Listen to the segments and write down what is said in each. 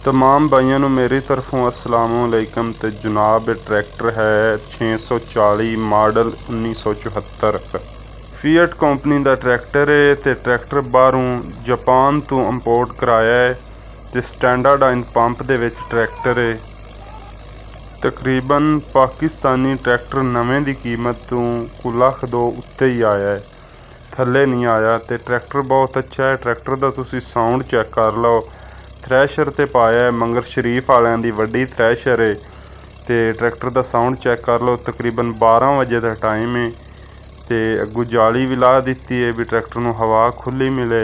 तमाम भाइयों ਨੂੰ मेरी तरफों अस्सलाम वालेकुम। तो जनाब ट्रैक्टर है 640 मॉडल 1974 फीएट कंपनी का ट्रैक्टर है। तो ट्रैक्टर बाहरों जापान तो इंपोर्ट कराया है। तो स्टैंडर्ड पंप दे विच ट्रैक्टर है। तकरीबन पाकिस्तानी ट्रैक्टर नवें की कीमत तो कुछ लाख दो उत्ते ही आया है, थले नहीं आया। तो ट्रैक्टर बहुत अच्छा है। ट्रैक्टर का तुसी साउंड चैक कर लो। थ्रैशर ते पाया है, मंगर शरीफ वालियां दी वड्डी थ्रैशर है। तो ट्रैक्टर का साउंड चैक कर लो। तकरीबन 12 बजे का टाइम है। तो अगू जाली भी ला दी है भी ट्रैक्टर नूं हवा खुली मिले।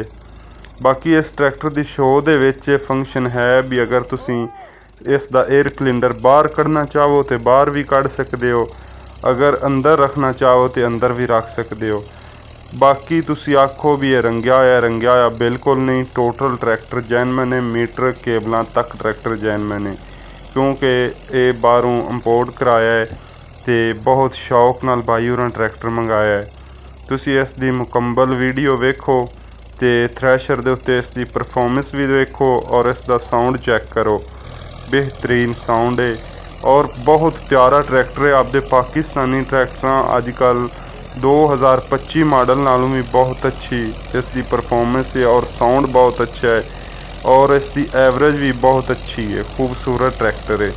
बाकी इस ट्रैक्टर की शो दे विच फंक्शन है भी अगर तुसी इसका एयर कलिंडर बाहर कढ़ना चाहो तो बाहर भी कढ़ सकते हो, अगर अंदर रखना चाहो तो अंदर भी रख सकते हो। बाकी तुसी आखो भी ये रंगिया होया बिल्कुल नहीं। टोटल ट्रैक्टर जैनमन है, मीटर केबलों तक ट्रैक्टर जैनमन है, क्योंकि ये बाहरों इंपोर्ट कराया है। तो बहुत शौक नाल भाई होरां ट्रैक्टर मंगाया है। तुसी इसकी मुकम्मल वीडियो वेखो तो थ्रैशर दे उत्ते इसकी परफॉर्मेंस भी देखो और इसका साउंड चैक करो। बेहतरीन साउंड है और बहुत प्यारा ट्रैक्टर है। आपदे पाकिस्तानी ट्रैक्टर अजकल 2025 मॉडल नालों भी बहुत अच्छी इसकी परफॉर्मेंस है और साउंड बहुत अच्छा है और इसकी एवरेज भी बहुत अच्छी है। खूबसूरत ट्रैक्टर है।